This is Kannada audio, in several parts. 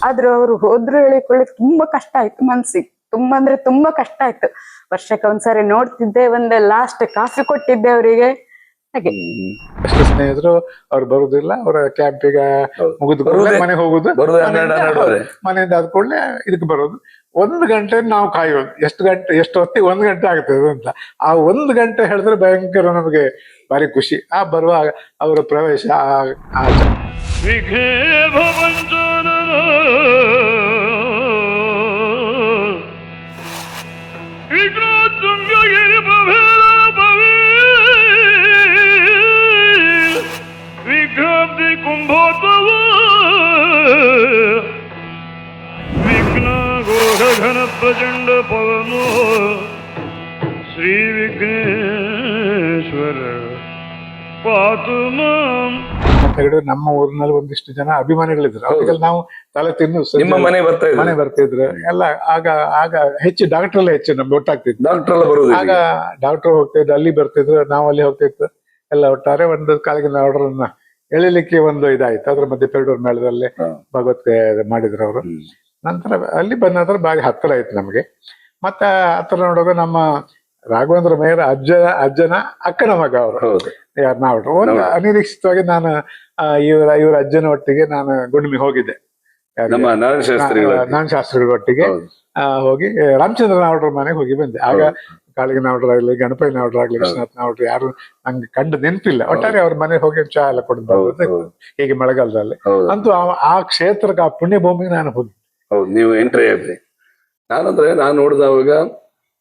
ಆದ್ರೂ ಅವ್ರು ಹೋದ್ರು ಹೇಳಿಕೊಳ್ಳಿ ತುಂಬಾ ಕಷ್ಟ ಆಯ್ತು ಮನ್ಸಿಗೆ. ತುಂಬಾ ಅಂದ್ರೆ ತುಂಬಾ ಕಷ್ಟ ಆಯ್ತು. ವರ್ಷಕ್ಕೆ ಒಂದ್ಸರಿ ನೋಡ್ತಿದ್ದೆ, ಒಂದ್ ಲಾಸ್ಟ್ ಕಾಫಿ ಕೊಟ್ಟಿದ್ದೆ ಅವರಿಗೆ. ಹಾಗೆ ಎಷ್ಟು ಸ್ನೇಹಿತರು ಅವ್ರು ಬರುದಿಲ್ಲ, ಅವರ ಕ್ಯಾಂಪಿಗೆ ಮುಗಿದು ಮನೆಗೆ ಹೋಗುದು, ಮನೆಯಿಂದ ಆದ ಕೂಡಲೇ ಇದಕ್ಕೆ ಬರೋದು. 1 ಗಂಟೆ ನಾವು ಕಾಯೋದು. ಎಷ್ಟು ಹೊತ್ತಿಗೆ 1 ಗಂಟೆ ಆಗ್ತದೆ ಅಂತ. ಆ 1 ಗಂಟೆ ಹೇಳಿದ್ರೆ ಭಯಂಕರ ನಮಗೆ ಭಾರಿ ಖುಷಿ. ಆ ಬರುವ ಅವರ ಪ್ರವೇಶ विघ्न घोष घन प्रचंड पवन श्री विघ्नेश्वर पातु मां. ನಮ್ಮ ಊರಿನಲ್ಲಿ ಒಂದಿಷ್ಟು ಜನ ಅಭಿಮಾನಿಗಳಿದ್ರು. ಅವ್ರಿಗೆಲ್ಲ ನಾವು ತಲೆ ತಿನ್ನು ಮನೆ ಬರ್ತಿದ್ರು ಎಲ್ಲ. ಆಗ ಹೆಚ್ಚು ಡಾಕ್ಟರ್ ಹೆಚ್ಚು ನಮ್ಗೆ ಒಟ್ಟಾಗ್ತಿತ್ತು. ಆಗ ಡಾಕ್ಟರ್ ಹೋಗ್ತಿದ್ರು, ಅಲ್ಲಿ ಬರ್ತಿದ್ರು, ನಾವು ಅಲ್ಲಿ ಹೋಗ್ತಿತ್ತು ಎಲ್ಲ. ಒಟ್ಟಾರೆ ಒಂದು ಕಾಲಿನ ಆರ್ಡರ್ನ ಎಳಿಲಿಕ್ಕೆ ಒಂದು ಇದಾಯ್ತು. ಅದ್ರ ಮಧ್ಯೆ ಪೆರಡೂರು ಮೇಳದಲ್ಲಿ ಭಗವತ್ಗೆ ಮಾಡಿದ್ರು ಅವರು. ನಂತರ ಅಲ್ಲಿ ಬಂದ ನಂತರ ಬಾರಿ ಹತ್ತಿರ ಆಯ್ತು ನಮ್ಗೆ. ಮತ್ತೆ ಹತ್ತಿರ ನೋಡುವಾಗ ನಮ್ಮ ರಾಘವೇಂದ್ರ ಮೇಯರ್ ಅಜ್ಜನ ಅಕ್ಕನ ಮಗ ಅವರು ನಾವು ಒಂದು ಅನಿರೀಕ್ಷಿತವಾಗಿ ನಾನು ಇವ್ರ ಅಜ್ಜನ ಒಟ್ಟಿಗೆ ನಾನು ಗುಂಡ್ಮಿ ಹೋಗಿದ್ದೆ. ನಾನ್ ಶಾಸ್ತ್ರಿಗಳ ಒಟ್ಟಿಗೆ ಹೋಗಿ ರಾಮಚಂದ್ರ ನಾವ್ರ ಮನೆಗೆ ಹೋಗಿ ಬಂದೆ. ಆಗ ಕಾಳಿಗೆ ನಾವ್ರ ಆಗ್ಲಿ, ಗಣಪತಿ ನಾವ್ರ ಆಗ್ಲಿ, ವಿಶ್ವನಾಥ್ ನಾವ್ರ ಯಾರು ನಂಗೆ ಕಂಡು ನೆನಪಿಲ್ಲ. ಒಟ್ಟಾರೆ ಅವ್ರ ಮನೆಗೆ ಹೋಗಿ ಚಾ ಎಲ್ಲ ಕೊಟ್ಟು ಬರೋದು ಹೀಗೆ ಮಳೆಗಾಲದಲ್ಲಿ. ಅಂತೂ ಆ ಕ್ಷೇತ್ರಕ್ಕೆ, ಆ ಪುಣ್ಯ ಭೂಮಿಗೆ ನಾನು ಹೋಗಿ. ಹೌದು, ನೀವು ಎಂಟ್ರಿ ಆದ್ರಿ. ನಾನು ನೋಡಿದವಾಗ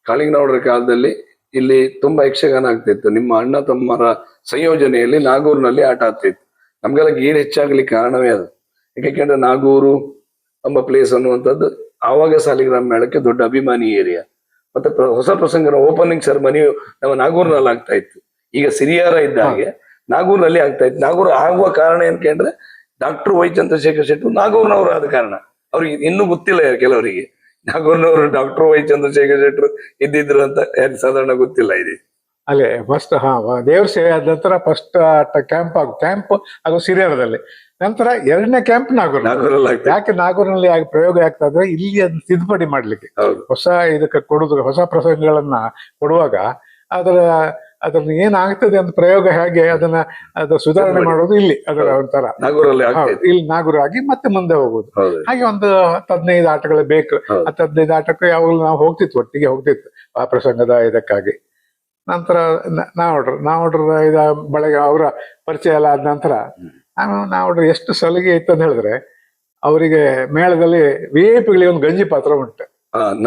ಕಾಳಿಂಗನವರ ಕಾಲದಲ್ಲಿ ಇಲ್ಲಿ ತುಂಬಾ ಯಕ್ಷಗಾನ ಆಗ್ತಿತ್ತು. ನಿಮ್ಮ ಅಣ್ಣ ತಮ್ಮರ ಸಂಯೋಜನೆಯಲ್ಲಿ ನಾಗೂರಿನಲ್ಲಿ ಆಟ ಆಗ್ತಿತ್ತು. ನಮ್ಗೆಲ್ಲ ಗೀರ್ ಹೆಚ್ಚಾಗ್ಲಿಕ್ಕೆ ಕಾರಣವೇ ಅದು. ಯಾಕೆಂದ್ರೆ ನಾಗೂರು ಎಂಬ ಪ್ಲೇಸ್ ಅನ್ನುವಂಥದ್ದು ಆವಾಗ ಸಾಲಿಗ್ರಾಮ ಮೇಳಕ್ಕೆ ದೊಡ್ಡ ಅಭಿಮಾನಿ ಏರಿಯಾ. ಮತ್ತೆ ಹೊಸ ಪ್ರಸಂಗನ ಓಪನಿಂಗ್ ಸೆರೆಮನಿ ನಮ್ಮ ನಾಗೂರ್ನಲ್ಲಿ ಆಗ್ತಾ ಇತ್ತು. ಈಗ ಸಿರಿಯಾರ ಇದ್ದ ಹಾಗೆ ನಾಗೂರ್ನಲ್ಲಿ ಆಗ್ತಾ ಇತ್ತು. ನಾಗೂರ್ ಆಗುವ ಕಾರಣ ಏನ್ಕಂದ್ರೆ ಡಾಕ್ಟರ್ ವೈ ಚಂದ್ರಶೇಖರ್ ಶೆಟ್ರು ನಾಗೂರ್ನವರು ಆದ ಕಾರಣ. ಅವ್ರಿಗೆ ಇನ್ನೂ ಗೊತ್ತಿಲ್ಲ ಕೆಲವರಿಗೆ ನಾಗೂರ್ನವರು ಡಾಕ್ಟರ್ ವೈ ಚಂದ್ರಶೇಖರ್ ಶೆಟ್ರು ಇದ್ದಿದ್ರು ಅಂತ ಸಾಧಾರಣ ಗೊತ್ತಿಲ್ಲ ಇದೆ. ಅಲ್ಲೇ ಫಸ್ಟ್ ದೇವ್ರ ಸೇವೆ ಆದ ನಂತರ ಫಸ್ಟ್ ಕ್ಯಾಂಪ್ ಆಗೋ ಸಿರಿಯಾರದಲ್ಲಿ. ನಂತರ 2ನೇ ಕ್ಯಾಂಪ್ ನಾಗೂರಲ್ಲಿ. ಯಾಕೆ ನಾಗೂರಿನಲ್ಲಿ ಪ್ರಯೋಗ ಆಗ್ತಾ ಇದ್ರೆ ಇಲ್ಲಿ ಅದನ್ನ ತಿದ್ದುಪಡಿ ಮಾಡ್ಲಿಕ್ಕೆ, ಹೊಸ ಇದಕ್ಕೆ ಕೊಡುದು, ಹೊಸ ಪ್ರಸಂಗಗಳನ್ನ ಕೊಡುವಾಗ ಅದ್ರನ್ನ ಏನಾಗ್ತದೆ ಅಂತ ಪ್ರಯೋಗ ಹೇಗೆ ಅದರ ಸುಧಾರಣೆ ಮಾಡೋದು ಇಲ್ಲಿ ಅದರ ಒಂಥರ ಇಲ್ಲಿ ನಾಗೂರು ಆಗಿ ಮತ್ತೆ ಮುಂದೆ ಹೋಗುದು. ಹಾಗೆ ಒಂದು 10-15 ಆಟಗಳು ಬೇಕು. 10-15 ಆಟಕ್ಕೆ ಯಾವಾಗಲೂ ನಾವು ಹೋಗ್ತಿತ್ತು, ಒಟ್ಟಿಗೆ ಹೋಗ್ತಿತ್ತು ಆ ಪ್ರಸಂಗದ ಇದಕ್ಕಾಗಿ. ನಂತರ ನಾವಡ್ರ ಇದ ಬಳಗ ಅವರ ಪರಿಚಯ ಎಲ್ಲ ಆದ ನಂತರ ನಾವಡ್ರ ಎಷ್ಟು ಸಲಿಗೆ ಇತ್ತು ಅಂತ ಹೇಳಿದ್ರೆ, ಅವರಿಗೆ ಮೇಳದಲ್ಲಿ VIP ಗಳಿಗೆ ಒಂದು ಗಂಜಿ ಪಾತ್ರ ಉಂಟು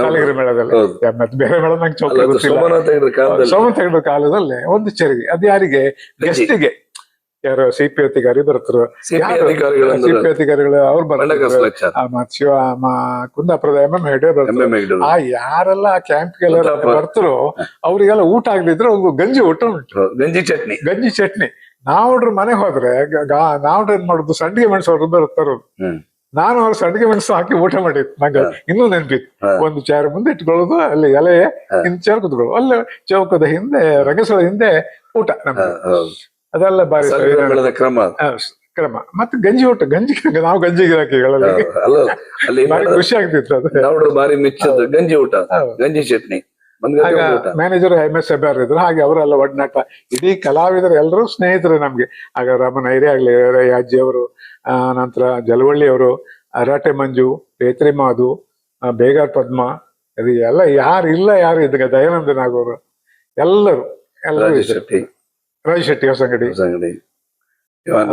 ಸಾಲಿಗ್ರಾಮ ಮೇಳದಲ್ಲಿ. ಮತ್ತೆ ಬೇರೆ ಮೇಳ ನಂಗೆ ಚೌಕ ಗೊತ್ತಿಲ್ಲ. ಸೋಮ ತೆಗೆದ ಕಾಲದಲ್ಲಿ ಒಂದು ಚರಿಗೆ, ಅದು ಯಾರಿಗೆ ಗೆಸ್ಟಿಗೆ, ಯಾರು CP ಅಧಿಕಾರಿ ಬರ್ತರು, CP ಅಧಿಕಾರಿಗಳು ಅವ್ರು ಬರ್ತಾರೆ, ಕುಂದಾಪುರದ MM ಹೆಗ್ಡೆ ಬರ್ತಾರೆ. ಆ ಯಾರೆಲ್ಲ ಆ ಕ್ಯಾಂಪ್ಗೆಲ್ಲ ಬರ್ತರೋ ಅವ್ರಿಗೆಲ್ಲ ಊಟ ಆಗದಿದ್ರೆ ಒಂದು ಗಂಜಿ ಊಟ ಉಂಟು, ಗಂಜಿ ಚಟ್ನಿ. ನಾವ್ರ ಮನೆಗೆ ಹೋದ್ರೆ ನಾವ್ರ ಏನ್ ಮಾಡುದು, ಸಂಡಿಗೆ ಮೆಣಸು ಅವ್ರು ಬರ್ತಾರ. ನಾನು ಅವ್ರ ಸಂಡಿಗೆ ಮೆಣಸು ಹಾಕಿ ಊಟ ಮಾಡಿತ್ತು. ನಂಗೆ ಇನ್ನೂ ನೆನಪಿತ್ತು. ಒಂದು ಚೇರ್ ಮುಂದೆ ಇಟ್ಕೊಳ್ಳೋದು, ಅಲ್ಲಿ ಎಲೆ ಹಿಂದೆ ಚೇರ್ ಕುತ್ಕೊಳ್ಳೋದು, ಅಲ್ಲೇ ಚೌಕದ ಹಿಂದೆ ರಂಗಸ್ಥಳ ಹಿಂದೆ ಊಟ. ನಮ್ಗೆ ಅದೆಲ್ಲ ಬಾರಿ ಕ್ರಮ. ಮತ್ತೆ ಗಂಜಿ ಊಟ, ನಾವು ಗಂಜಿ ಗಿರಾಕಿಗಳಲ್ಲಿ ಬಾರಿ ಖುಷಿ ಆಗ್ತಿತ್ತು. ಅದು ಬಾರಿ ಮೆಚ್ಚದ ಗಂಜಿ ಊಟ, ಗಂಜಿ ಚಟ್ನಿ. ಮ್ಯಾನೇಜರ್ MS ಹೆಬ್ಬಾರ್ ಇದ್ರು. ಹಾಗೆ ಅವರೆಲ್ಲ ಒಡನಾಟ, ಇಡೀ ಕಲಾವಿದರು ಎಲ್ಲರೂ ಸ್ನೇಹಿತರು ನಮ್ಗೆ. ಆಗ ರಾಮನ್ ಐರೇ ಆಗ್ಲಿ, ಯಾಜ್ಜಿ ಅವರು, ನಂತರ ಜಲವಳ್ಳಿ ಅವರು, ಅರಾಟೆ ಮಂಜು, ಬೇತ್ರಿ ಮಾಧು, ಬೇಗಾರ್ ಪದ್ಮ, ಅದು ಎಲ್ಲ ಯಾರು ಇದ್ದಾಗ ದಯಾನಂದ ನಾಗವರು ಎಲ್ಲರೂ ರಾಜ್ ಶೆಟ್ಟಿ ಹೊಸಂಗಡಿ,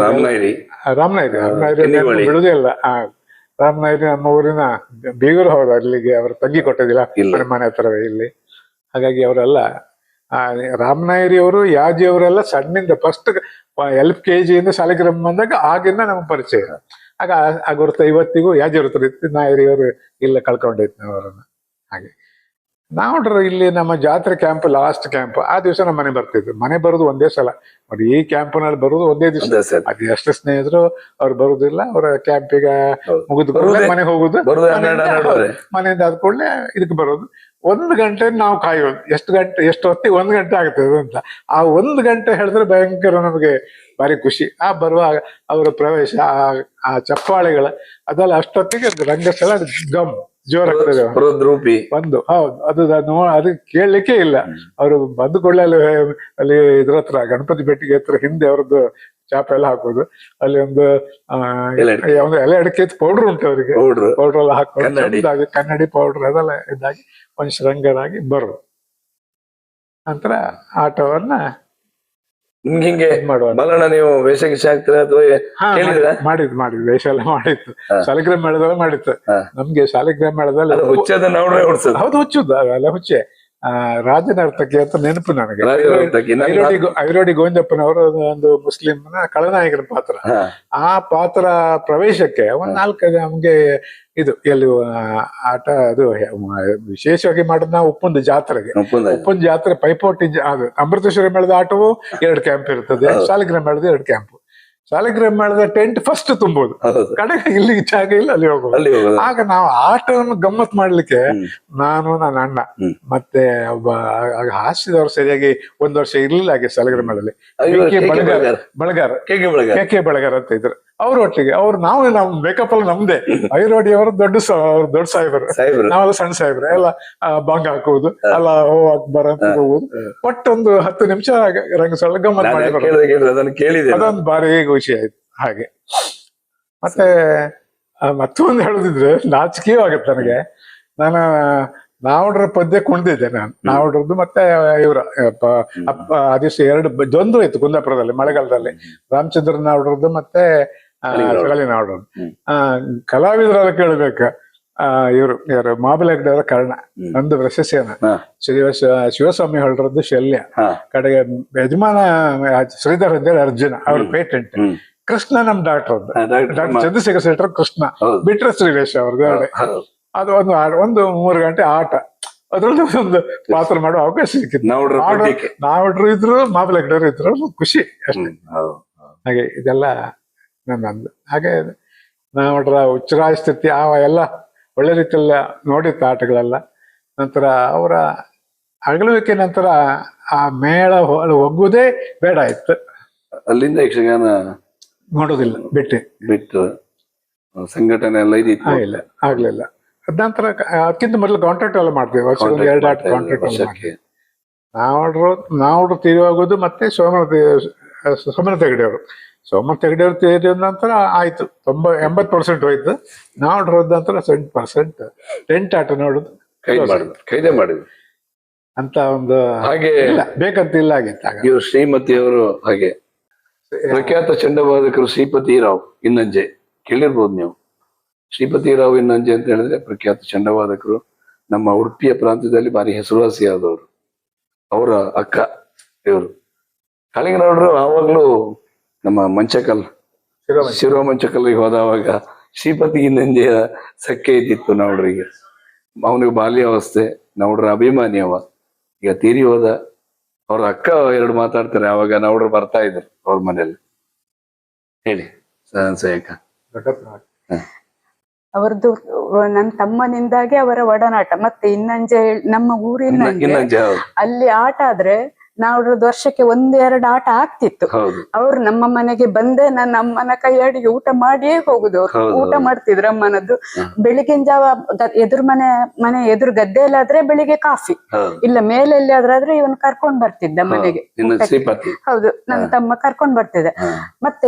ರಾಮನಾಯ್ರಿ ಬಿಡುದೇ ಇಲ್ಲ. ರಾಮನಾಯ್ರಿ ನಮ್ಮ ಊರಿನ ಬೀಗರು. ಹೌದು, ಅಲ್ಲಿಗೆ ಅವರು ತಂಗಿ ಕೊಟ್ಟದಿಲ್ಲ, ಮನೆ ಹತ್ರವೇ ಇಲ್ಲಿ. ಹಾಗಾಗಿ ಅವರೆಲ್ಲ ರಾಮನಾಯ್ರಿ ಅವರು, ಯಾಜಿ ಅವರೆಲ್ಲ ಸಣ್ಣಿಂದ ಫಸ್ಟ್ LKG ಸಾಲಿಗ್ರಾಮ ಬಂದಾಗ ಆಗಿಂದ ನಮ್ಗೆ ಪರಿಚಯ. ಆಗ ಗುರುತ ಇವತ್ತಿಗೂ ಯಾಜಿ ಅವ್ರ ಇತ್ತು, ನಾಯ್ರಿ ಅವರು ಇಲ್ಲ ಕಳ್ಕೊಂಡಿತ್ತು ಅವರನ್ನ. ಹಾಗೆ ನಾವ್ರ ಇಲ್ಲಿ ನಮ್ಮ ಜಾತ್ರೆ ಕ್ಯಾಂಪ್, ಲಾಸ್ಟ್ ಕ್ಯಾಂಪ್ ಆ ದಿವಸ ನಮ್ಮ ಮನೆ ಬರ್ತಿದ್ರು. ಮನೆ ಬರೋದು ಒಂದೇ ಸಲ ನೋಡಿ, ಈ ಕ್ಯಾಂಪ್ನಲ್ಲಿ ಬರೋದು ಒಂದೇ ದಿವಸ. ಅದು ಎಷ್ಟು ಸ್ನೇಹಿತರು ಅವ್ರು ಬರುದಿಲ್ಲ, ಅವರ ಕ್ಯಾಂಪಿಗೆ ಮುಗಿದು ಮನೆಗೆ ಹೋಗುದು, ಮನೆಯಿಂದ ಆದ ಕೂಡಲೇ ಇದಕ್ಕೆ ಬರೋದು. 1 ಗಂಟೆ ನಾವು ಕಾಯೋದು, ಎಷ್ಟು ಹೊತ್ತಿಗೆ 1 ಗಂಟೆ ಆಗ್ತದೆ ಅಂತ. ಆ 1 ಗಂಟೆ ಹೇಳಿದ್ರೆ ಭಯಂಕರ ನಮಗೆ ಭಾರಿ ಖುಷಿ. ಆ ಬರುವಾಗ ಅವರ ಪ್ರವೇಶ, ಆ ಚಪ್ಪಾಳೆಗಳ ಅದೆಲ್ಲ ಅಷ್ಟೊತ್ತಿಗೆ ರಂಗಸ್ಥಳ ಗಮ್ ಜೋರಾಗ್ತದೆ. ಹೌದು, ಅದು ಕೇಳಲಿಕ್ಕೆ ಇಲ್ಲ. ಅವರು ಬಂದು ಕೊಳ್ಳಲು ಅಲ್ಲಿ ಇದ್ರ ಹತ್ರ ಗಣಪತಿ ಬೆಟ್ಟಿಗೆ ಹತ್ರ ಹಿಂದೆ ಅವ್ರದ್ದು ಚಾಪ ಎಲ್ಲ ಹಾಕೋದು, ಅಲ್ಲಿ ಒಂದು ಎಲೆ ಅಡಿಕೆ ಪೌಡರ್ ಉಂಟು ಅವರಿಗೆ, ಪೌಡರ್ ಎಲ್ಲ ಹಾಕೋದು, ಕನ್ನಡಿ ಪೌಡರ್ ಅದೆಲ್ಲ ಇದಾಗಿ ಒಂದು ಶ್ರಂಗರಾಗಿ ಬರೋದು. ನಂತರ ಆಟವನ್ನ ಹಿಂಗೆ ಮಾಡುವ. ನೀವು ವೇಷ ಆಗ್ತೀರಾ ಅಥವಾ ಮಾಡಿದ್ದು ವೇಷ ಎಲ್ಲ ಮಾಡಿತ್ತು. ಶಾಲಿಗ್ರಾಮ ಮೇಳದಲ್ಲ ಮಾಡಿತ್ತು ನಮ್ಗೆ. ಶಾಲಿಗ್ರಾಮ ಮೇಳದಲ್ಲಿ ಹೌದು ಹುಚ್ಚುದು ಅವೆಲ್ಲ ಹುಚ್ಚೆ. ರಾಜನರ್ತಕಿ ಅಂತ ನೆನಪು ನನಗೆ. ಐರೋಡಿ ಗೋವಿಂದಪ್ಪನವರು ಒಂದು ಮುಸ್ಲಿಂನ ಖಳನಾಯಕನ ಪಾತ್ರ. ಆ ಪಾತ್ರ ಪ್ರವೇಶಕ್ಕೆ 4-5 ನಮ್ಗೆ ಇದು ಎಲ್ಲಿ ಆಟ ಅದು ವಿಶೇಷವಾಗಿ ಮಾಡೋದು ನಾವು ಉಪ್ಪುಂದು ಜಾತ್ರೆಗೆ. ಉಪ್ಪುಂದು ಜಾತ್ರೆ ಪೈಪೋಟಿ ಅದು ಅಮೃತೇಶ್ವರಿ ಮೇಳದ ಆಟವು 2 ಕ್ಯಾಂಪ್ ಇರ್ತದೆ, ಶಾಲಿಗ್ರಾಮ ಮೇಳದ 2 ಕ್ಯಾಂಪ್. ಶಾಲಿಗ್ರಾಮ ಮೇಳದ ಟೆಂಟ್ ಫಸ್ಟ್ ತುಂಬೋದು, ಕಡೆಗೆ ಇಲ್ಲಿ ಜಾಗ ಇಲ್ಲ ಅಲ್ಲಿ ಹೋಗೋದು. ಆಗ ನಾವು ಆಟವನ್ನು ಗಮ್ಮತ್ ಮಾಡ್ಲಿಕ್ಕೆ ನಾನು, ನನ್ನ ಅಣ್ಣ ಮತ್ತೆ ಒಬ್ಬ ಹಾಸ್ಯದವ್ರು ಸರಿಯಾಗಿ 1 ವರ್ಷ ಇರ್ಲಿಲ್ಲ ಹಾಗೆ ಶಾಲಿಗ್ರಾಮ ಮೇಳದಲ್ಲಿ ಬಳಗಾರ ಅಂತ ಇದ್ರು. ಅವ್ರೊಟ್ಟಿಗೆ ನಾವು ಮೇಕಪ್ ಎಲ್ಲ ನಮ್ದೇ. ಐರೋಡಿ ಅವರು ದೊಡ್ಡ ಸಾಹೇಬರು, ನಾವೆಲ್ಲ ಸಣ್ಣ ಸಾಹೇಬ್ರೆ ಎಲ್ಲ ಬಾಂಗ್ ಹಾಕುವುದು ಎಲ್ಲ ಅಕ್ಬರ್ ಅಂತ ಹೋಗುದು. ಒಟ್ಟೊಂದು 10 ನಿಮಿಷ ರಂಗಸ್ಥಳ ಗಮ್ಮತ್ ಮಾಡಿ ಅದೊಂದು ಭಾರಿ ಖುಷಿ ಆಯ್ತು. ಹಾಗೆ ಮತ್ತೆ ಮತ್ತೊಂದು ಹೇಳುದಿದ್ರೆ ನಾಚಿಕೆಯೂ ಆಗತ್ತೆ ನನಗೆ. ನಾನು ನಾವುಡ್ರ ಪದ್ಯ ಕುಣಿದಿದ್ದೆ ನಾನು. ನಾವುಡ್ರದ್ದು ಮತ್ತೆ ಇವರ ಆ ದಿವಸ 2 ದ್ವಂದ್ವ ಇತ್ತು ಕುಂದಾಪುರದಲ್ಲಿ ಮಳೆಗಾಲದಲ್ಲಿ. ರಾಮಚಂದ್ರ ನಾವುಡ್ರದ್ದು ಮತ್ತೆ ಕಲಿ ನಾವುಡ್ರದ್ದು. ಕಲಾವಿದರೆಲ್ಲ ಕೇಳ್ಬೇಕ. ಇವರು ಯಾರು ಮಾಬಲ ಹೆಗ್ಡೆಯವರ ಕರ್ಣ, ನಂದು ಪ್ರಶಸ್ತಿಯನ್ನ, ಶಿವಸ್ವಾಮಿ ಹೊರಡ್ರದ್ದು ಶಲ್ಯ, ಕಡೆಗೆ ಯಜಮಾನ ಶ್ರೀಧರ್ ಅಂತೇಳಿ ಅರ್ಜುನ ಅವ್ರ ಪೇಟೆಂಟ್, ಕೃಷ್ಣ ನಮ್ ಡಾಕ್ಟರ್ ಚಂದ್ರಶೇಖರ್ ಶೆಟ್ಟರ್ ಕೃಷ್ಣ, ಬಿಟ್ರೆ ಶ್ರೀವೇಶ್ ಅವ್ರದ್ದು. ಅದು ಒಂದು 3 ಗಂಟೆ ಆಟ, ಅದ್ರಲ್ಲಿ ಒಂದು ಪಾತ್ರ ಮಾಡುವ ಅವಕಾಶ ಸಿಕ್ಕಿತ್ತು. ನಾವುಡ್ರು ಇದ್ರು, ಮಾಬಲ ಹೆಗ್ಡೆಯವರು ಇದ್ರು, ಖುಷಿ ಅಷ್ಟೇ. ಹಾಗೆ ಇದೆಲ್ಲ ನನ್ನದು. ಹಾಗೆ ನಾವುಡ್ರ ಉಚ್ಚರಾಯ ಸ್ಥಿತಿ ಎಲ್ಲ ಒಳ್ಳೆ ರೀತಿಯಲ್ಲ ನೋಡಿತ್ತು ಆಟಗಳೆಲ್ಲ. ನಂತರ ಅವರ ಅಗಲುವಿಕೆ ನಂತರ ಆ ಮೇಳ ಹೋಗುವುದೇ ಬೇಡ ಆಯ್ತು. ಅಲ್ಲಿಂದ ಯಕ್ಷಗಾನ ನೋಡೋದಿಲ್ಲ, ಬಿಟ್ಟು ಸಂಘಟನೆ ಎಲ್ಲ ಇಲ್ಲ, ಆಗ್ಲಿಲ್ಲ. ಅದ ನಂತರ ಅದಕ್ಕಿಂತ ಮೊದಲು ಕಾಂಟ್ರಾಕ್ಟ್ ಎಲ್ಲ ಮಾಡ್ತೀವಿ, ವರ್ಷಕ್ಕೆ 2 ಆಟ ಕಾಂಟ್ರಾಕ್ಟ್. ನಾವುಡ್ರು ತೀರಿಹೋಗೋದು ಮತ್ತೆ ಸೋಮನಾಥ ಹೆಗಡೆಯವರು ತೀರಿದ ನಂತರ ಆಯ್ತು 80% ಹೋಯ್ತು. ನಾವುಡ್ರು ಹೋದ ನಂತರ 70% ಟೆಂಟ್ ಆಟ ನೋಡುದು ಕೈದೆ ಮಾಡಿದ್ರು ಅಂತ ಒಂದು ಹಾಗೆ ಬೇಕಂತ ಇಲ್ಲ ಆಗಿತ್ತು. ಇವರು ಶ್ರೀಮತಿಯವರು ಹಾಗೆ ಪ್ರಖ್ಯಾತ ಚಂಡವಾದಕರು ಶ್ರೀಪತಿ ರಾವ್ ಇನ್ನಂಜೆ ಕೇಳಿರ್ಬೋದು ನೀವು. ಶ್ರೀಪತಿ ರಾವ್ ಇನ್ನಂಜೆ ಅಂತ ಹೇಳಿದ್ರೆ ಪ್ರಖ್ಯಾತ ಚಂಡವಾದಕರು, ನಮ್ಮ ಉಡುಪಿಯ ಪ್ರಾಂತ್ಯದಲ್ಲಿ ಭಾರಿ ಹೆಸರುವಾಸಿಯಾದವರು. ಅವರ ಅಕ್ಕ ಇವರು ಕಾಳಿಂಗನವರು. ಆವಾಗ್ಲೂ ನಮ್ಮ ಮಂಚಕಲ್ ಶಿರೋ ಮಂಚಕಲ್ಗೆ ಹೋದವಾಗ ಶ್ರೀಪತಿ ಇನ್ನಂಜೆಯ ಸಖ್ಯ ಇದ್ದಿತ್ತು ನಾವುಡ್ರಿಗೆ. ಅವನಿಗೆ ಬಾಲ್ಯಾವಸ್ಥೆ, ನಾವುಡ್ರ ಅಭಿಮಾನಿ ಅವ. ಈಗ ತೀರಿ ಹೋದ. ಅವ್ರ ಅಕ್ಕ 2 ಮಾತಾಡ್ತಾರೆ. ಅವಾಗ ನಾವುಡ್ರು ಬರ್ತಾ ಇದ್ರು ಅವ್ರ ಮನೇಲಿ. ಹೇಳಿ ಸಹಾಯಕ. ಅವರದ್ದು ನನ್ನ ತಮ್ಮನಿಂದಾಗೆ ಅವರ ಒಡನಾಟ. ಮತ್ತೆ ಇನ್ನಂಜೆ ನಮ್ಮ ಊರಿನ ಅಲ್ಲಿ ಆಟ ಆದ್ರೆ ನಾವುಡ್ರದ್ದು ವರ್ಷಕ್ಕೆ 1-2 ಆಟ ಆಗ್ತಿತ್ತು. ಅವ್ರು ನಮ್ಮ ಮನೆಗೆ ಬಂದೆ ನನ್ನ ಅಮ್ಮನ ಕೈಯಾಡಿಗೆ ಊಟ ಮಾಡಿಯೇ ಹೋಗುದು. ಅವ್ರು ಊಟ ಮಾಡ್ತಿದ್ರು ಅಮ್ಮನದ್ದು. ಬೆಳಿಗಿನ ಜಾವ ಮನೆ ಎದುರು ಗದ್ದೆಯಲ್ಲಾದ್ರೆ ಬೆಳಿಗ್ಗೆ ಕಾಫಿ, ಇಲ್ಲ ಮೇಲೆ ಎಲ್ಲಿ ಆದ್ರೆ ಇವನ್ ಕರ್ಕೊಂಡ್ ಬರ್ತಿದ್ದ ಮನೆಗೆ. ಹೌದು, ನನ್ನ ತಮ್ಮ ಕರ್ಕೊಂಡ್ ಬರ್ತಿದ್ದ. ಮತ್ತೆ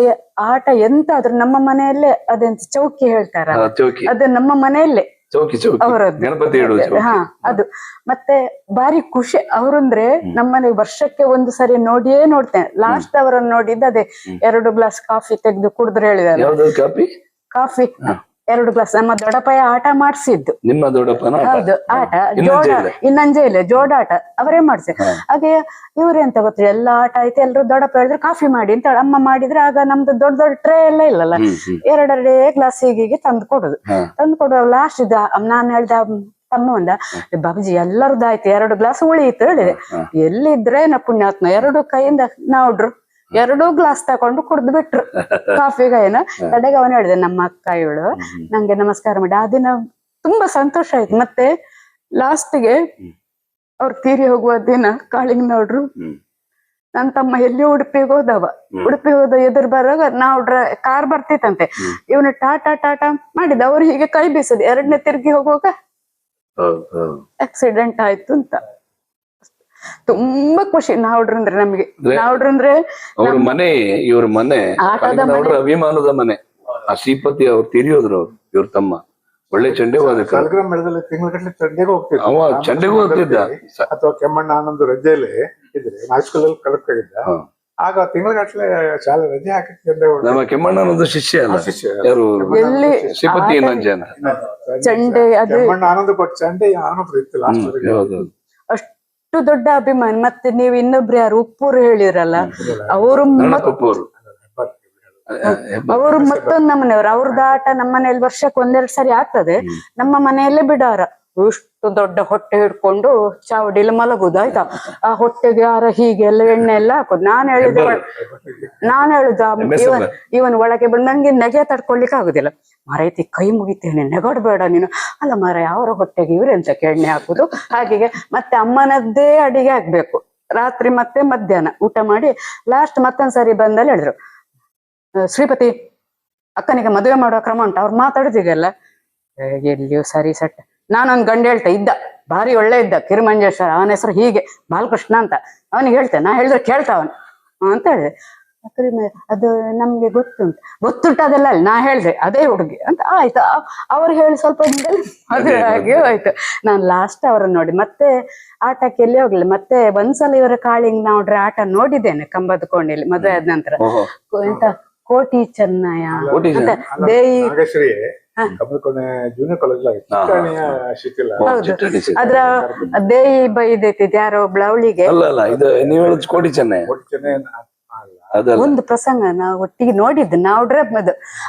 ಆಟ ಎಂತ ಆದ್ರೂ ನಮ್ಮ ಮನೆಯಲ್ಲೇ ಅದೆಂತ ಚೌಕಿ ಹೇಳ್ತಾರ, ಅದು ನಮ್ಮ ಮನೆಯಲ್ಲೇ ಅವರದ್ದು. ಅದು ಮತ್ತೆ ಬಾರಿ ಖುಷಿ. ಅವರಂದ್ರೆ ನಮ್ಮನೆಗೆ ವರ್ಷಕ್ಕೆ 1 ಸರಿ ನೋಡಿಯೇ ನೋಡ್ತೇನೆ. ಲಾಸ್ಟ್ ಅವರನ್ನು ನೋಡಿದ್ದು ಅದೇ 2 ಗ್ಲಾಸ್ ಕಾಫಿ ತೆಗೆದು ಕುಡಿದ್ರೆ ಹೇಳಿದಾರೆ. ಕಾಫಿ 2 ಗ್ಲಾಸ್ ನಮ್ಮ ದೊಡ್ಡಪ್ಪಯ್ಯ ಆಟ ಮಾಡಿಸಿದ್ದು. ನಿಮ್ಮ ದೊಡ್ಡಪ್ಪನ? ಹೌದು, ಆಟ ಇನ್ನಂಜೆ ಇಲ್ಲ ಜೋಡಾಟ ಅವರೇ ಮಾಡ್ಸಿ. ಹಾಗೆ ಇವ್ರೆಂತ ಗೊತ್ತಿಲ್ಲ, ಎಲ್ಲ ಆಟ ಆಯ್ತು, ಎಲ್ರು ದೊಡ್ಡಪ್ಪ ಹೇಳಿದ್ರೆ ಕಾಫಿ ಮಾಡಿ ಅಂತ ಅಮ್ಮ ಮಾಡಿದ್ರೆ, ಆಗ ನಮ್ದು ದೊಡ್ಡ ದೊಡ್ಡ ಟ್ರೇ ಎಲ್ಲ ಇಲ್ಲಲ್ಲ, 2 ಗ್ಲಾಸ್ ಹೀಗೆ ತಂದು ಕೊಡುದು. ಲಾಸ್ಟ್ ಇದ್ದ ನಾನು ಹೇಳ್ದ ತಮ್ಮ ಒಂದ, ಬಾಬುಜಿ ಎಲ್ಲರದ್ದಾಯ್ತು 2 ಗ್ಲಾಸ್ ಉಳಿಯಿತು ಹೇಳಿದೆ. ಎಲ್ಲಿದ್ರೆ ಪುಣ್ಯಾತ್ಮ 2 ಕೈಯಿಂದ ನಾವುಡ್ರು 2 ಗ್ಲಾಸ್ ತಕೊಂಡು ಕುಡ್ದು ಬಿಟ್ರು ಕಾಫಿಗಾಯನ. ಕಡೆಗೆ ಅವನು ಹೇಳಿದೆ, ನಮ್ಮ ಅಕ್ಕ ಇವಳು ನಂಗೆ ನಮಸ್ಕಾರ ಮಾಡಿ. ಆ ದಿನ ತುಂಬಾ ಸಂತೋಷ ಆಯ್ತು. ಮತ್ತೆ ಲಾಸ್ಟ್ಗೆ ಅವ್ರು ತೀರಿ ಹೋಗುವ ದಿನ ಕಾಳಿಂಗನವ್ರು ನನ್ ತಮ್ಮ ಎಲ್ಲಿ ಉಡುಪಿಗೆ ಹೋದವ, ಉಡುಪಿಗೆ ಹೋದ ಎದುರು ಬರುವಾಗ ನಾವು ಕಾರ್ ಬರ್ತಿತ್ತಂತೆ, ಇವನು ಟಾಟಾ ಟಾಟಾ ಮಾಡಿದ, ಅವ್ರು ಹೀಗೆ ಕೈ ಬೀಸದ್, ಎರಡನೇ ತಿರುಗಿ ಹೋಗುವಾಗ ಆಕ್ಸಿಡೆಂಟ್ ಆಯ್ತು ಅಂತ. ತುಂಬಾ ಖುಷಿ ನಾವ್ಡ್ರಂದ್ರೆ ನಮ್ಗೆ. ನಾವ್ಡ್ರಂದ್ರೆ ಅವ್ರ ಮನೆ, ಇವ್ರ ಮನೆ ಅಭಿಮಾನದ ಮನೆ. ಆ ಶ್ರೀಪತಿ ಅವ್ರು ತಿರಿಯೋದ್ರು, ಅವ್ರು ಇವ್ರ ತಮ್ಮ ಒಳ್ಳೆ ಚಂಡೆವಾದಕ. ತಿಂಗಳಗಟ್ಟಲೆ ಚಂಡೆಗೆ ಹೋಗ್ತಿದ್ದ, ಅವ ಚಂಡೆಗೂ ಹೋಗ್ತಿದ್ದ. ಅಥವಾ ಕೆಮ್ಮಣ್ಣ ಆನಂದ್ ರಜೆಯಲ್ಲಿ ಇದ್ರೆ ಹೈಸ್ಕೂಲಲ್ಲಿ ಕಲ್ತ್ಕೊಂಡಿದ್ದ. ಆಗ ತಿಂಗಳಗಟ್ಟಲೆ ಶಾಲೆ ರಜೆ ಹಾಕಿ ಚಂಡೆ ನಮ್ಮ ಕೆಮ್ಮಣ್ಣ ಅನ್ನೋದು ಶಿಷ್ಯ ಅಲ್ಲ, ಯಾರು ಶ್ರೀಪತಿ ನಂಜನ ಚಂಡೆ ಕೆಮ್ಮಣ್ಣ ಆನಂದ್ ಕೊಟ್ಟು ಚಂಡೆ ಆನಂದ್ ಇತ್ತು ಲಾಸ್ಟ್. ಅಷ್ಟು ದೊಡ್ಡ ಅಭಿಮಾನಿ. ಮತ್ತೆ ನೀವು ಇನ್ನೊಬ್ರು ಯಾರು ಉಪ್ಪೂರು ಹೇಳಿರಲ್ಲ, ಅವರು ಅವರು ಮತ್ತೊಂದು ನಮ್ಮನೆಯವ್ರು. ಅವ್ರದ್ದು ಆಟ ನಮ್ಮ ಮನೆಯಲ್ಲಿ ವರ್ಷಕ್ಕೆ ಒಂದೆರಡು ಸರಿ ಆಗ್ತದೆ. ನಮ್ಮ ಮನೆಯಲ್ಲೇ ಬಿಡಾರ. ಇಷ್ಟು ದೊಡ್ಡ ಹೊಟ್ಟೆ ಹಿಡ್ಕೊಂಡು ಚಾವಡಿಲಿ ಮಲಗುದು ಆಯ್ತಾ. ಆ ಹೊಟ್ಟೆಗೆ ಯಾರ ಹೀಗೆಲ್ಲ ಎಣ್ಣೆ ಎಲ್ಲ ಹಾಕೋದು. ನಾನ್ ಹೇಳುದು ಇವನ್ ಒಳಗೆ ಬಂದು ನಂಗೆ ನೆಗೆ ತಡ್ಕೊಳ್ಲಿಕ್ಕೆ ಆಗುದಿಲ್ಲ. ಮರೈತಿ ಕೈ ಮುಗಿತೇನೆ, ನೆಗಡ್ಬೇಡ ನೀನು. ಅಲ್ಲ ಮರ, ಅವರ ಹೊಟ್ಟೆಗೆ ಇವ್ರೆಂತಕ್ಕೆ ಎಣ್ಣೆ ಹಾಕುದು. ಹಾಗೆ ಮತ್ತೆ ಅಮ್ಮನದ್ದೇ ಅಡಿಗೆ ಆಗ್ಬೇಕು ರಾತ್ರಿ ಮತ್ತೆ ಮಧ್ಯಾಹ್ನ ಊಟ ಮಾಡಿ. ಲಾಸ್ಟ್ ಮತ್ತೊಂದ್ಸರಿ ಬಂದಲ್ಲಿ ಹೇಳಿದ್ರು, ಶ್ರೀಪತಿ ಅಕ್ಕನಿಗೆ ಮದುವೆ ಮಾಡುವ ಕ್ರಮ ಉಂಟು. ಅವ್ರು ಮಾತಾಡುದಿಗೆಲ್ಲ ಎಲ್ಲಿಯೂ ಸರಿ ಸಟ್. ನಾನೊಂದ್ ಗಂಡ ಹೇಳ್ತೆ ಇದ್ದ, ಭಾರಿ ಒಳ್ಳೆ ಇದ್ದ, ಕಿರುಮಂಜೇಶ್ವರ, ಅವನ ಹೆಸರು ಹೀಗೆ ಬಾಲಕೃಷ್ಣ ಅಂತ. ಅವನಿಗೆ ಹೇಳ್ತೆ, ನಾ ಹೇಳಿದ್ರೆ ಕೇಳ್ತಾವನು ಅಂತ ಹೇಳಿದೆ. ಅದು ನಮ್ಗೆ ಗೊತ್ತುಂಟು ಅದೆಲ್ಲ ಅಲ್ಲ, ನಾ ಹೇಳ್ದೆ ಅದೇ ಹುಡುಗಿ ಅಂತ. ಆಯ್ತು, ಅವ್ರು ಹೇಳಿ ಸ್ವಲ್ಪ ಮದುವೆ ಆಗಿ ಹೋಯ್ತು. ನಾನ್ ಲಾಸ್ಟ್ ಅವ್ರನ್ನ ನೋಡಿ ಮತ್ತೆ ಆಟಕ್ಕೆ ಎಲ್ಲಿ ಹೋಗ್ಲಿಲ್ಲ. ಮತ್ತೆ ಒಂದ್ಸಲ ಇವರ ಕಾಳಿಂಗ್ ನೋಡ್ರೆ ಆಟ ನೋಡಿದ್ದೇನೆ ಕಂಬದ ಕೋಣೆಯಲ್ಲಿ ಮದುವೆ ಆದ ನಂತರ. ಎಂತ ಕೋಟಿ ಚೆನ್ನಯ್ಯ ಅಂತ ದೇಯಿ ಜೂನಿಯರ್ ಕಾಲೇಜ್ ಅದ್ರ ದೇಯಿ ಬೈದೈತಿದ್ ಯಾರೋ ಒಬ್ಳ ಅವಳಿಗೆ. ಕೋಟಿ ಚೆನ್ನಯ್ಯ ಒಂದು ಪ್ರಸಂಗ ನಾವು ಒಟ್ಟಿಗೆ ನೋಡಿದ್ದು ನಾವ್ಡ್ರೆ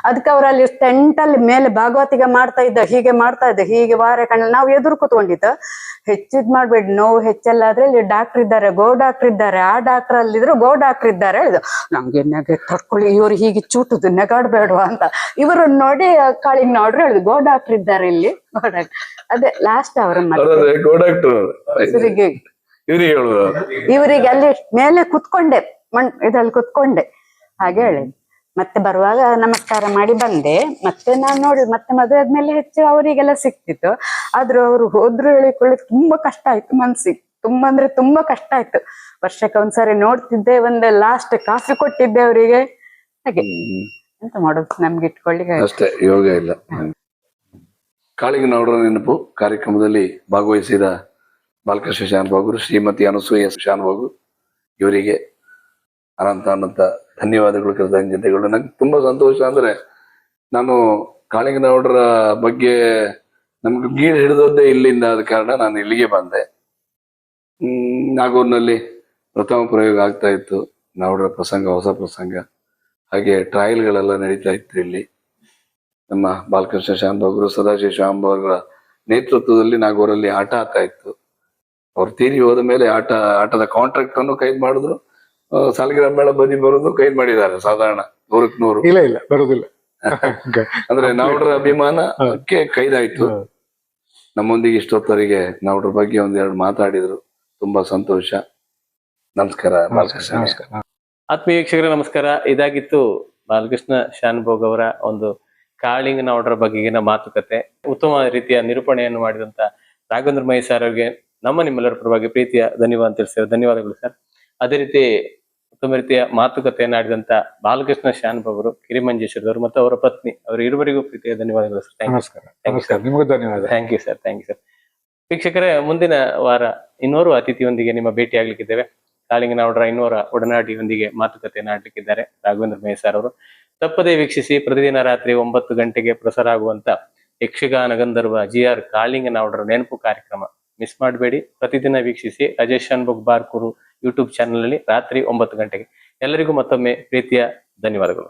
ಅದಕ್ಕೆ ಅವ್ರಲ್ಲಿ ಟೆಂಟ್ ಅಲ್ಲಿ ಮೇಲೆ ಭಾಗವತಿಗೆ ಮಾಡ್ತಾ ಇದ್ದ, ಹೀಗೆ ಮಾಡ್ತಾ ಇದ್ದ, ಹೀಗೆ ವಾರ ಕಣ್ಣಲ್ಲಿ ನಾವು ಎದುರು ಕೂತ್ಕೊಂಡಿದ್ದ. ಹೆಚ್ಚಿದ್ ಮಾಡ್ಬೇಡಿ, ನೋವು ಹೆಚ್ಚೆಲ್ಲ ಆದ್ರೆ ಇಲ್ಲಿ ಡಾಕ್ಟರ್ ಇದ್ದಾರೆ, ಗೋ ಡಾಕ್ಟರ್ ಇದ್ದಾರೆ, ಆ ಡಾಕ್ಟರ್ ಅಲ್ಲಿದ್ರು ಗೋ ಡಾಕ್ಟರ್ ಇದ್ದಾರೆ ಹೇಳಿದ್ರು. ನಮ್ಗೆ ನೆಗೆ ತಡ್ಕೊಳ್ಳಿ, ಇವ್ರು ಹೀಗೆ ಚೂಟುದು, ನೆಗಾಡ್ಬೇಡುವ ಅಂತ. ಇವ್ರನ್ನ ನೋಡಿ ಕಾಳಿಂಗ್ ನೋಡ್ರಿ ಹೇಳಿದ್ರು, ಗೋ ಡಾಕ್ಟರ್ ಇದ್ದಾರೆ ಇಲ್ಲಿ, ಗೋ ಡಾಕ್ಟರ್. ಅದೇ ಲಾಸ್ಟ್ ಅವ್ರ ಇವರಿಗೆ ಅಲ್ಲಿ ಮೇಲೆ ಕುತ್ಕೊಂಡೆ, ಇದ್ರಲ್ಲಿ ಕುತ್ಕೊಂಡೆ ಹಾಗೆ ಹೇಳಿ. ಮತ್ತೆ ಬರುವಾಗ ನಮಸ್ಕಾರ ಮಾಡಿ ಬಂದೆ. ಮತ್ತೆ ನಾನ್ ನೋಡಿದ್ ಮತ್ತೆ ಮದುವೆ ಆದ್ಮೇಲೆ ಹೆಚ್ಚು ಅವರಿಗೆಲ್ಲ ಸಿಕ್ತಿತ್ತು. ಆದ್ರೂ ಅವ್ರು ಹೋದ್ರು ಹೇಳಿಕೊಳ್ಳಿ ತುಂಬಾ ಕಷ್ಟ ಆಯ್ತು ಮನ್ಸಿಗೆ. ತುಂಬಾ ಅಂದ್ರೆ ತುಂಬಾ ಕಷ್ಟ ಆಯ್ತು. ವರ್ಷಕ್ಕೆ ಒಂದ್ಸರಿ ನೋಡ್ತಿದ್ದೆ, ಒಂದ್ ಲಾಸ್ಟ್ ಕಾಫಿ ಕೊಟ್ಟಿದ್ದೆ ಅವರಿಗೆ. ಹಾಗೆ ಎಂತ ಮಾಡೋದು, ನಮ್ಗೆ ಇಟ್ಕೊಳ್ಳಿಕ್ಕೆ ಅಷ್ಟೇ ಯೋಗ ಇಲ್ಲ. ಕಾಳಿಂಗನವರ ನೆನಪು ಕಾರ್ಯಕ್ರಮದಲ್ಲಿ ಭಾಗವಹಿಸಿದ ಬಾಲಕೃಷ್ಣ ಶಾನುಭಾಗರು, ಶ್ರೀಮತಿ ಅನಸೂಯ ಶಾನುಭಾಗರು, ಇವರಿಗೆ ಅನಂತ ಧನ್ಯವಾದಗಳು, ಕೃತಜ್ಞತೆಗಳು. ನಂಗೆ ತುಂಬಾ ಸಂತೋಷ. ಅಂದ್ರೆ ನಾನು ಕಾಳಿಂಗನವರ ಬಗ್ಗೆ ನಮ್ಗೆ ಗೀಳು ಹಿಡಿದದ್ದೇ ಇಲ್ಲಿಂದ, ಆದ ಕಾರಣ ನಾನು ಇಲ್ಲಿಗೆ ಬಂದೆ. ನಾಗೂರ್ನಲ್ಲಿ ಪ್ರಥಮ ಪ್ರಯೋಗ ಆಗ್ತಾ ಇತ್ತು, ನಾವಡ್ರ ಪ್ರಸಂಗ, ಹೊಸ ಪ್ರಸಂಗ, ಹಾಗೆ ಟ್ರಯಲ್ಗಳೆಲ್ಲ ನಡೀತಾ ಇತ್ತು ಇಲ್ಲಿ. ನಮ್ಮ ಬಾಲಕೃಷ್ಣ ಶಾನುಭಾಗರು, ಸದಾಶಿವ ಶಾನುಭಾಗರ ನೇತೃತ್ವದಲ್ಲಿ ನಾಗೂರಲ್ಲಿ ಆಟ ಆಗ್ತಾ ಇತ್ತು. ಅವ್ರು ತೀರಿ ಹೋದ ಮೇಲೆ ಆಟದ ಕಾಂಟ್ರಾಕ್ಟ್ ಅನ್ನು ಕೈದ್ ಮಾಡಿದ್ರು. ಸಾಲಿಗ್ರಾಮ ಮೇಳ ಬದಿ ಬರೋದು ಕೈದ್ ಮಾಡಿದ್ದಾರೆ. ಸಾಧಾರಣ 100ಕ್ಕೆ 100 ಇಲ್ಲ ಬರುದಿಲ್ಲ. ಅಂದ್ರೆ ನಾವುಡ್ರ ಅಭಿಮಾನಕ್ಕೆ ಕೈದಾಯ್ತು. ನಮ್ಮೊಂದಿಗೆ ಇಷ್ಟೊತ್ತವರಿಗೆ ನಾವುಡ್ರ ಬಗ್ಗೆ ಒಂದೆರಡು ಮಾತಾಡಿದ್ರು. ತುಂಬಾ ಸಂತೋಷ. ನಮಸ್ಕಾರ ಬಾಲಕೃಷ್ಣ. ಆತ್ಮೀಯ ವೀಕ್ಷಕರೇ ನಮಸ್ಕಾರ. ಇದಾಗಿತ್ತು ಬಾಲಕೃಷ್ಣ ಶಾನುಭೋಗ್ ಅವರ ಒಂದು ಕಾಳಿಂಗನವರ ಬಗೆಗಿನ ಮಾತುಕತೆ. ಉತ್ತಮ ರೀತಿಯ ನಿರೂಪಣೆಯನ್ನು ಮಾಡಿದಂತ ರಾಘವೇಂದ್ರ ಮೈ ಸರ್ ಅವರಿಗೆ ನಿಮ್ಮೆಲ್ಲರ ಪರವಾಗಿ ಪ್ರೀತಿಯ ಧನ್ಯವಾದ ತಿಳಿಸಿದ್ದಾರೆ. ಧನ್ಯವಾದಗಳು ಸರ್. ಅದೇ ರೀತಿ ಉತ್ತಮ ರೀತಿಯ ಮಾತುಕತೆಯನ್ನು ಆಡಿದಂತ ಬಾಲಕೃಷ್ಣ ಶಾನುಭಾಗರು, ಕಿರಿಮಂಜೇಶ್ವರದವರು ಮತ್ತು ಅವರ ಪತ್ನಿ, ಅವರು ಇರುವರಿಗೂ ಪ್ರೀತಿಯ ಧನ್ಯವಾದಗಳು sir. Thank you sir. Thank you sir. ವೀಕ್ಷಕರೇ, ಮುಂದಿನ ವಾರ ಇನ್ನೋರ್ವ ಅತಿಥಿಯೊಂದಿಗೆ ನಿಮ್ಮ ಭೇಟಿ ಆಗ್ಲಿಕ್ಕಿದ್ದೇವೆ. ಕಾಳಿಂಗನವರ ಇನ್ನೋರ ಒಡನಾಡಿಯೊಂದಿಗೆ ಮಾತುಕತೆಯನ್ನು ಆಡ್ಲಿಕ್ಕಿದ್ದಾರೆ ರಾಘವೇಂದ್ರ ಮೈ ಸರ್ ಅವರು. ತಪ್ಪದೇ ವೀಕ್ಷಿಸಿ. ಪ್ರತಿದಿನ ರಾತ್ರಿ 9 ಗಂಟೆಗೆ ಪ್ರಸಾರ ಆಗುವಂತ ಯಕ್ಷಗಾನ ಗಂಧರ್ವ GR ಕಾಳಿಂಗನವರ ನೆನಪು ಕಾರ್ಯಕ್ರಮ ಮಿಸ್ ಮಾಡಬೇಡಿ. ಪ್ರತಿದಿನ ವೀಕ್ಷಿಸಿ. ರಾಜೇಶ್ ಶಾನುಭೋಗ್ ಬಾರ್ಕೂರು ಯೂಟ್ಯೂಬ್ ಚಾನಲ್ ಅಲ್ಲಿ ರಾತ್ರಿ 9 ಗಂಟೆಗೆ. ಎಲ್ಲರಿಗೂ ಮತ್ತೊಮ್ಮೆ ಪ್ರೀತಿಯ ಧನ್ಯವಾದಗಳು.